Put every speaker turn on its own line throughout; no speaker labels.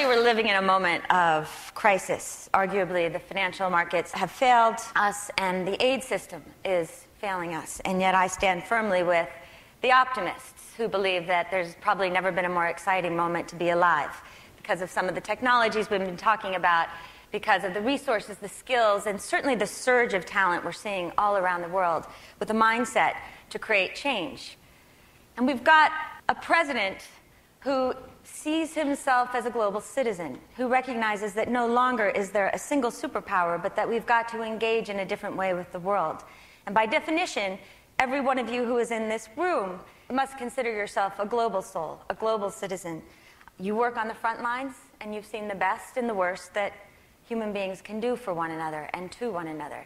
we're living in a moment of crisis. Arguably, the financial markets have failed us, and the aid system is failing us. And yet I stand firmly with the optimists who believe that there's probably never been a more exciting moment to be alive because of some of the technologies we've been talking about, because of the resources, the skills, and certainly the surge of talent we're seeing all around the world with a mindset to create change. And we've got a president who sees himself as a global citizen, who recognizes that no longer is there a single superpower, but that we've got to engage in a different way with the world. And by definition, every one of you who is in this room must consider yourself a global soul, a global citizen. You work on the front lines, and you've seen the best and the worst that human beings can do for one another and to one another.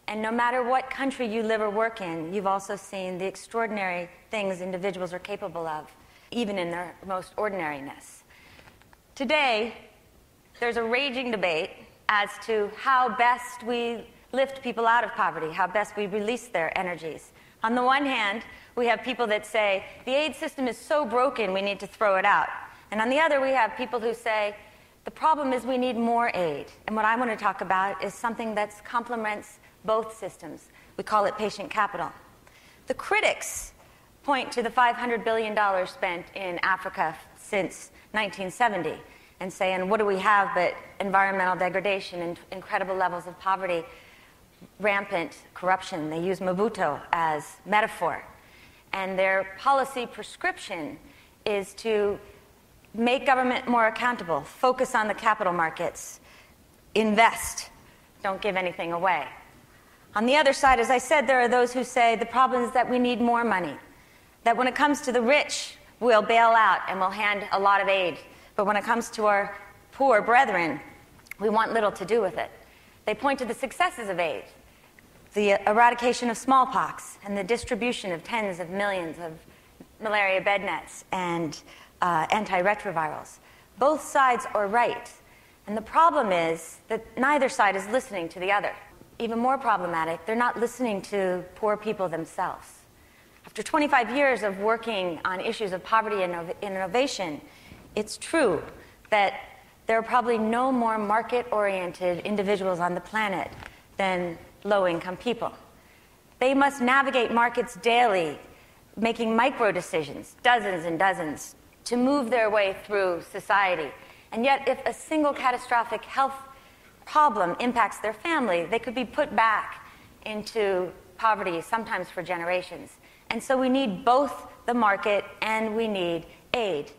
And no matter what country you live or work in, you've also seen the extraordinary things individuals are capable of, even in their most ordinariness. Today, there's a raging debate as to how best we lift people out of poverty, how best we release their energies. On the one hand, we have people that say, the aid system is so broken, we need to throw it out. And on the other, we have people who say, the problem is we need more aid. And what I want to talk about is something that complements both systems. We call it patient capital. The critics point to the $500 billion spent in Africa since 1970 and say, and what do we have but environmental degradation and incredible levels of poverty, rampant corruption. They use Mobutu as metaphor. And their policy prescription is to make government more accountable, focus on the capital markets, invest, don't give anything away. On the other side, as I said, there are those who say the problem is that we need more money, that when it comes to the rich, we'll bail out and we'll hand a lot of aid. But when it comes to our poor brethren, we want little to do with it. They point to the successes of aid, the eradication of smallpox and the distribution of tens of millions of malaria bed nets and antiretrovirals. Both sides are right. And the problem is that neither side is listening to the other. Even more problematic, they're not listening to poor people themselves. After 25 years of working on issues of poverty and innovation, it's true that there are probably no more market-oriented individuals on the planet than low-income people. They must navigate markets daily, making micro-decisions, dozens and dozens, to move their way through society. And yet, if a single catastrophic health problem impacts their family, they could be put back into poverty, sometimes for generations. And so we need both the market and we need aid.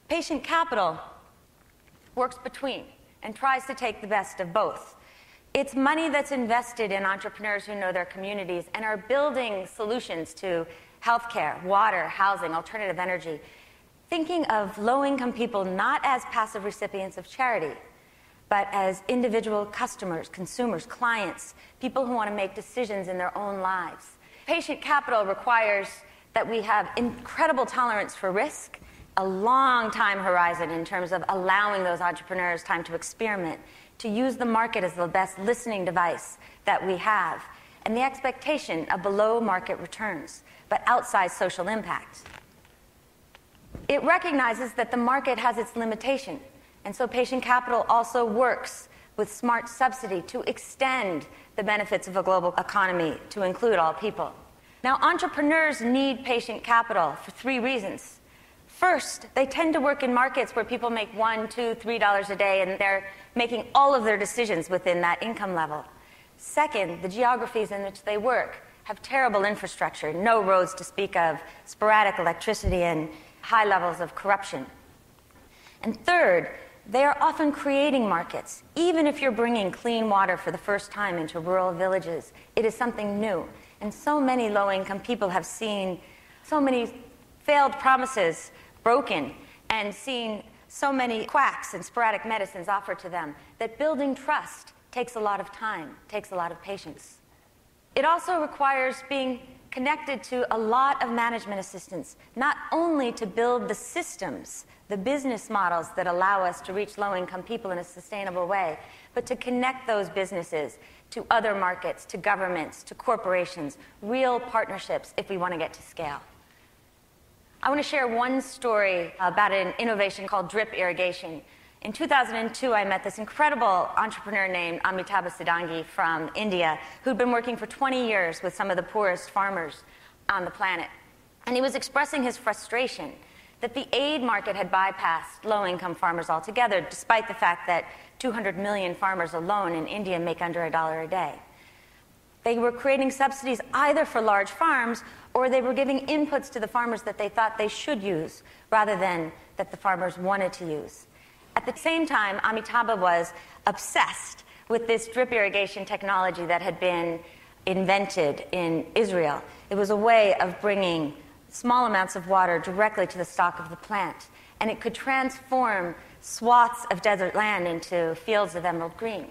Patient capital works between and tries to take the best of both. It's money that's invested in entrepreneurs who know their communities and are building solutions to healthcare, water, housing, alternative energy, thinking of low-income people not as passive recipients of charity, but as individual customers, consumers, clients, people who want to make decisions in their own lives. Patient capital requires that we have incredible tolerance for risk, a long time horizon in terms of allowing those entrepreneurs time to experiment, to use the market as the best listening device that we have, and the expectation of below-market returns, but outsized social impact. It recognizes that the market has its limitation, and so patient capital also works with smart subsidy to extend the benefits of a global economy to include all people. Now, entrepreneurs need patient capital for three reasons. First, they tend to work in markets where people make $1, $2, $3 a day, and they're making all of their decisions within that income level. Second, the geographies in which they work have terrible infrastructure, no roads to speak of, sporadic electricity, and high levels of corruption. And third, they are often creating markets. Even if you're bringing clean water for the first time into rural villages, it is something new. And so many low-income people have seen so many failed promises broken and seen so many quacks and sporadic medicines offered to them that building trust takes a lot of time, takes a lot of patience. It also requires being connected to a lot of management assistance, not only to build the systems, the business models that allow us to reach low-income people in a sustainable way, but to connect those businesses to other markets, to governments, to corporations, real partnerships if we want to get to scale. I want to share one story about an innovation called drip irrigation. In 2002, I met this incredible entrepreneur named Amitabh Siddhangi from India, who'd been working for 20 years with some of the poorest farmers on the planet. And he was expressing his frustration that the aid market had bypassed low-income farmers altogether, despite the fact that 200 million farmers alone in India make under $1 a day. They were creating subsidies either for large farms, or they were giving inputs to the farmers that they thought they should use, rather than that the farmers wanted to use. At the same time, Amitabh was obsessed with this drip irrigation technology that had been invented in Israel. It was a way of bringing small amounts of water directly to the stalk of the plant, and it could transform swaths of desert land into fields of emerald green.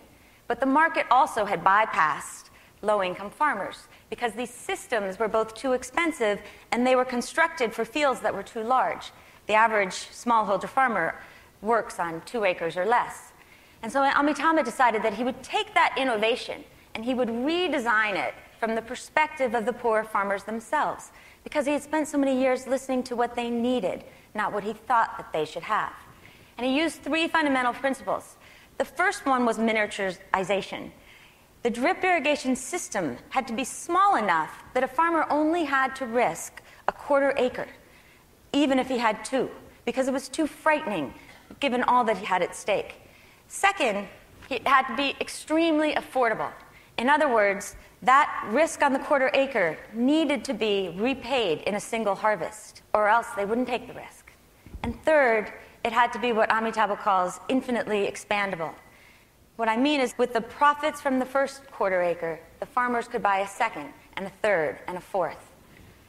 But the market also had bypassed low-income farmers because these systems were both too expensive and they were constructed for fields that were too large. The average smallholder farmer works on 2 acres or less. And so Amitabh decided that he would take that innovation and he would redesign it from the perspective of the poor farmers themselves, because he had spent so many years listening to what they needed, not what he thought that they should have. And he used 3 fundamental principles. The first one was miniaturization. The drip irrigation system had to be small enough that a farmer only had to risk a 1/4 acre, even if he had 2, because it was too frightening given all that he had at stake. Second, it had to be extremely affordable. In other words, that risk on the 1/4 acre needed to be repaid in a single harvest, or else they wouldn't take the risk. And third, it had to be what Amitabh calls infinitely expandable. What I mean is, with the profits from the first 1/4 acre, the farmers could buy a second, and a third, and a fourth.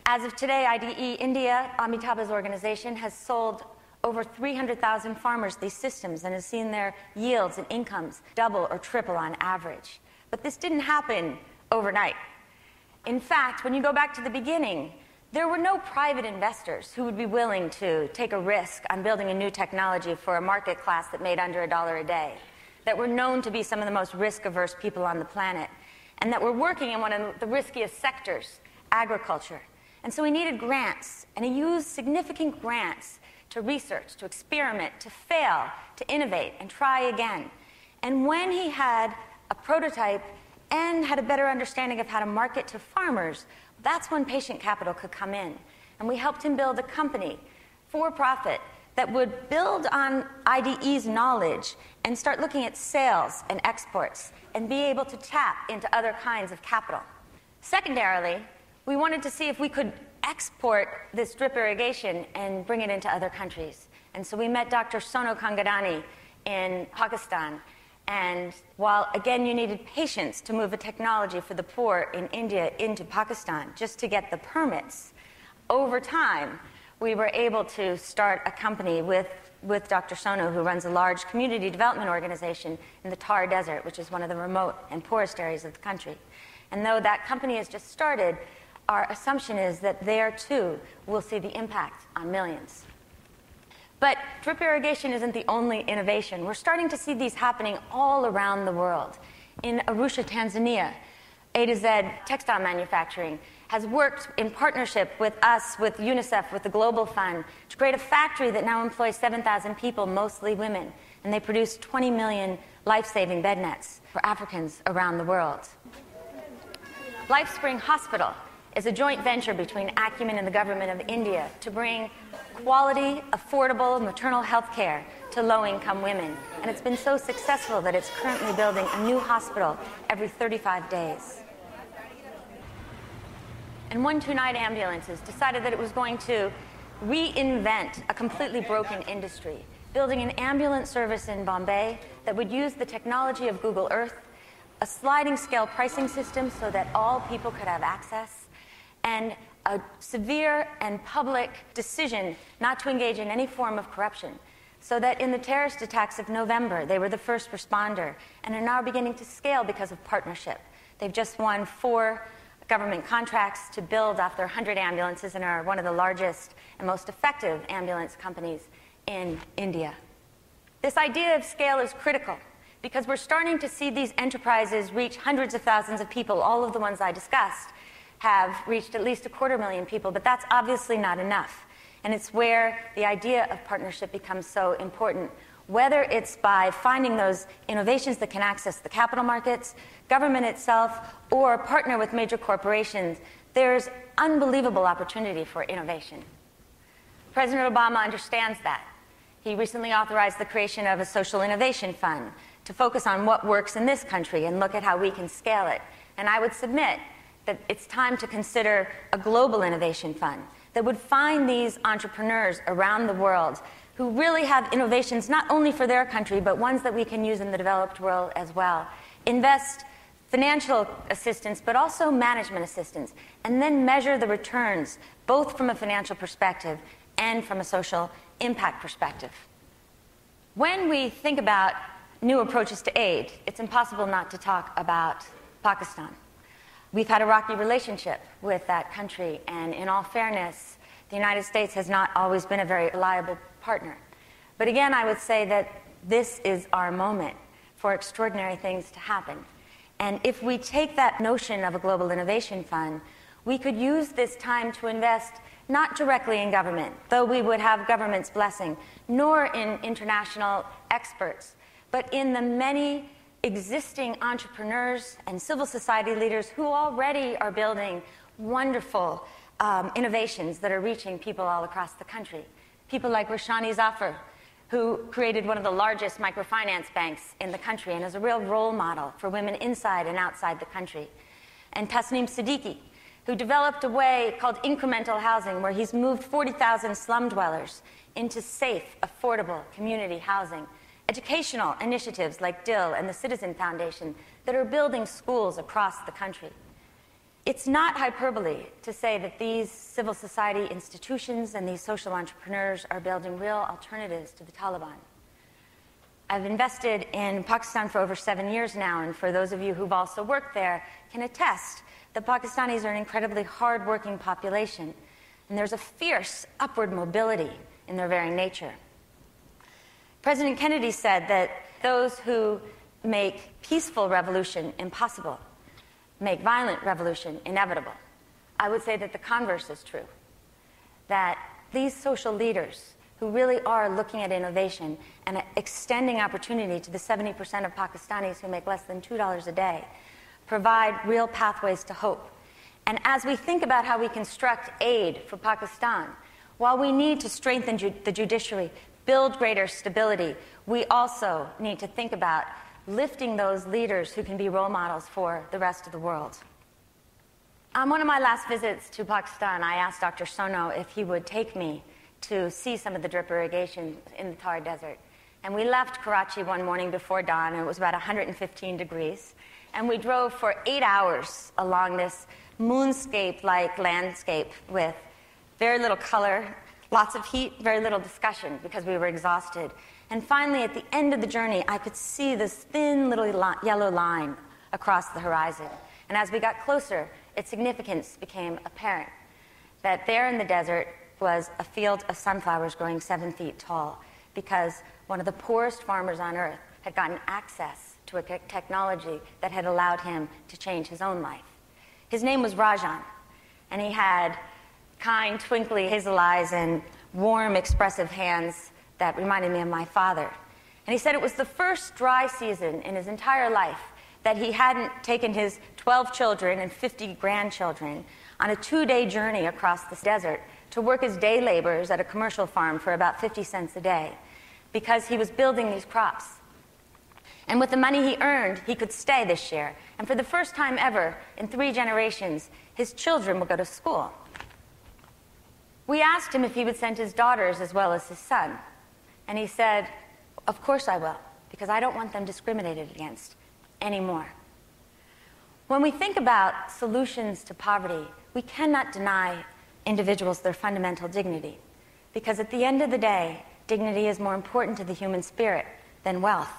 As of today, IDEI India, Amitabh's organization, has sold over 300,000 farmers these systems and has seen their yields and incomes double or triple on average. But this didn't happen overnight. In fact, when you go back to the beginning, there were no private investors who would be willing to take a risk on building a new technology for a market class that made under $1 a day, that were known to be some of the most risk-averse people on the planet, and that were working in one of the riskiest sectors, agriculture. And so he needed grants, and he used significant grants to research, to experiment, to fail, to innovate, and try again. And when he had a prototype and had a better understanding of how to market to farmers, that's when patient capital could come in. And we helped him build a company, for profit, that would build on IDEI's knowledge and start looking at sales and exports and be able to tap into other kinds of capital. Secondarily, we wanted to see if we could export this drip irrigation and bring it into other countries. And so we met Dr. Sonu Kangadani in Pakistan. And while, again, you needed patience to move a technology for the poor in India into Pakistan just to get the permits, over time, we were able to start a company with Dr. Sonu, who runs a large community development organization in the Thar Desert, which is one of the remote and poorest areas of the country. And though that company has just started, our assumption is that there, too, we'll see the impact on millions. But drip irrigation isn't the only innovation. We're starting to see these happening all around the world. In Arusha, Tanzania, A to Z Textile Manufacturing has worked in partnership with us, with UNICEF, with the Global Fund, to create a factory that now employs 7,000 people, mostly women. And they produce 20 million life-saving bed nets for Africans around the world. LifeSpring Hospital is a joint venture between Acumen and the government of India to bring quality, affordable maternal health care to low-income women. And it's been so successful that it's currently building a new hospital every 35 days. And 129 Ambulances decided that it was going to reinvent a completely broken industry, building an ambulance service in Bombay that would use the technology of Google Earth, a sliding scale pricing system so that all people could have access, and a severe and public decision not to engage in any form of corruption, so that in the terrorist attacks of November, they were the first responder and are now beginning to scale because of partnership. They've just won 4 government contracts to build off their 100 ambulances and are one of the largest and most effective ambulance companies in India. This idea of scale is critical because we're starting to see these enterprises reach hundreds of thousands of people. All of the ones I discussed have reached at least 250,000 people, but that's obviously not enough. And it's where the idea of partnership becomes so important, whether it's by finding those innovations that can access the capital markets, government itself, or partner with major corporations. There's unbelievable opportunity for innovation. President Obama understands that. He recently authorized the creation of a social innovation fund to focus on what works in this country and look at how we can scale it. And I would submit that it's time to consider a global innovation fund that would find these entrepreneurs around the world who really have innovations not only for their country, but ones that we can use in the developed world as well. Invest financial assistance, but also management assistance, and then measure the returns, both from a financial perspective and from a social impact perspective. When we think about new approaches to aid, it's impossible not to talk about Pakistan. We've had a rocky relationship with that country, and in all fairness, the United States has not always been a very reliable partner. But again, I would say that this is our moment for extraordinary things to happen. And if we take that notion of a global innovation fund, we could use this time to invest not directly in government, though we would have government's blessing, nor in international experts, but in the many existing entrepreneurs and civil society leaders who already are building wonderful innovations that are reaching people all across the country. People like Roshani Zafar, who created one of the largest microfinance banks in the country and is a real role model for women inside and outside the country. And Tasneem Siddiqui, who developed a way called incremental housing, where he's moved 40,000 slum dwellers into safe, affordable community housing. Educational initiatives like DIL and the Citizen Foundation that are building schools across the country. It's not hyperbole to say that these civil society institutions and these social entrepreneurs are building real alternatives to the Taliban. I've invested in Pakistan for over 7 years now, and for those of you who've also worked there can attest that Pakistanis are an incredibly hard-working population, and there's a fierce upward mobility in their very nature. President Kennedy said that those who make peaceful revolution impossible make violent revolution inevitable. I would say that the converse is true, that these social leaders who really are looking at innovation and extending opportunity to the 70% of Pakistanis who make less than $2 a day provide real pathways to hope. And as we think about how we construct aid for Pakistan, while we need to strengthen the judiciary, build greater stability, we also need to think about lifting those leaders who can be role models for the rest of the world. On one of my last visits to Pakistan, I asked Dr. Sono if he would take me to see some of the drip irrigation in the Thar Desert. And we left Karachi one morning before dawn, and it was about 115 degrees. And we drove for 8 hours along this moonscape-like landscape with very little color, lots of heat, very little discussion because we were exhausted. And finally, at the end of the journey, I could see this thin little yellow line across the horizon. And as we got closer, its significance became apparent, that there in the desert was a field of sunflowers growing 7 feet tall because one of the poorest farmers on earth had gotten access to a technology that had allowed him to change his own life. His name was Rajan, and he had kind, twinkly hazel eyes and warm, expressive hands that reminded me of my father. And he said it was the first dry season in his entire life that he hadn't taken his 12 children and 50 grandchildren on a 2-day journey across this desert to work as day laborers at a commercial farm for about 50 cents a day because he was building these crops. And with the money he earned, he could stay this year. And for the first time ever, in 3 generations, his children will go to school. We asked him if he would send his daughters as well as his son. And he said, of course I will, because I don't want them discriminated against anymore. When we think about solutions to poverty, we cannot deny individuals their fundamental dignity, because at the end of the day, dignity is more important to the human spirit than wealth.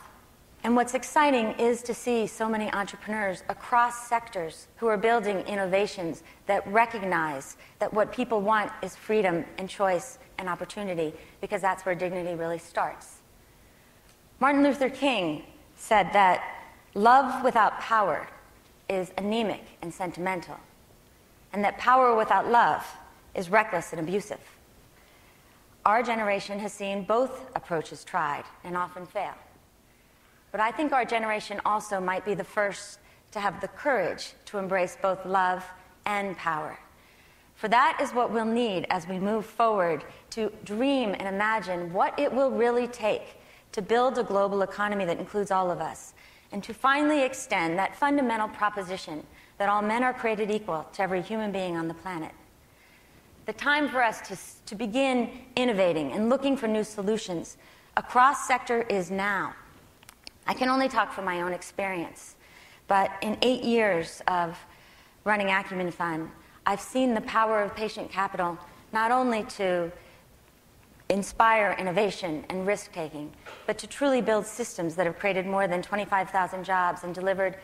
And what's exciting is to see so many entrepreneurs across sectors who are building innovations that recognize that what people want is freedom and choice and opportunity, because that's where dignity really starts. Martin Luther King said that love without power is anemic and sentimental, and that power without love is reckless and abusive. Our generation has seen both approaches tried and often fail. But I think our generation also might be the first to have the courage to embrace both love and power. For that is what we'll need as we move forward to dream and imagine what it will really take to build a global economy that includes all of us, and to finally extend that fundamental proposition that all men are created equal to every human being on the planet. The time for us to begin innovating and looking for new solutions across sector is now. I can only talk from my own experience, but in 8 years of running Acumen Fund, I've seen the power of patient capital not only to inspire innovation and risk-taking, but to truly build systems that have created more than 25,000 jobs and delivered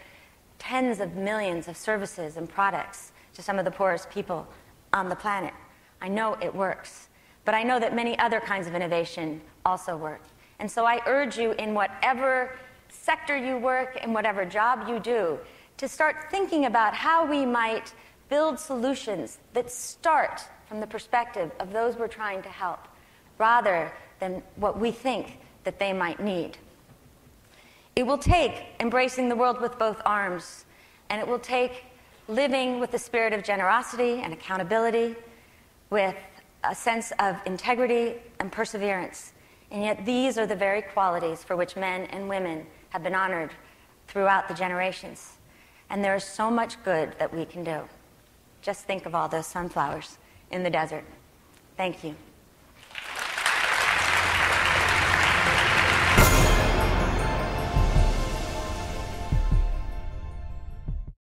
tens of millions of services and products to some of the poorest people on the planet. I know it works, but I know that many other kinds of innovation also work. And so I urge you, in whatever sector you work, in whatever job you do, to start thinking about how we might build solutions that start from the perspective of those we're trying to help, rather than what we think that they might need. It will take embracing the world with both arms, and it will take living with the spirit of generosity and accountability, with a sense of integrity and perseverance. And yet these are the very qualities for which men and women have been honored throughout the generations. And there is so much good that we can do. Just think of all those sunflowers in the desert. Thank you.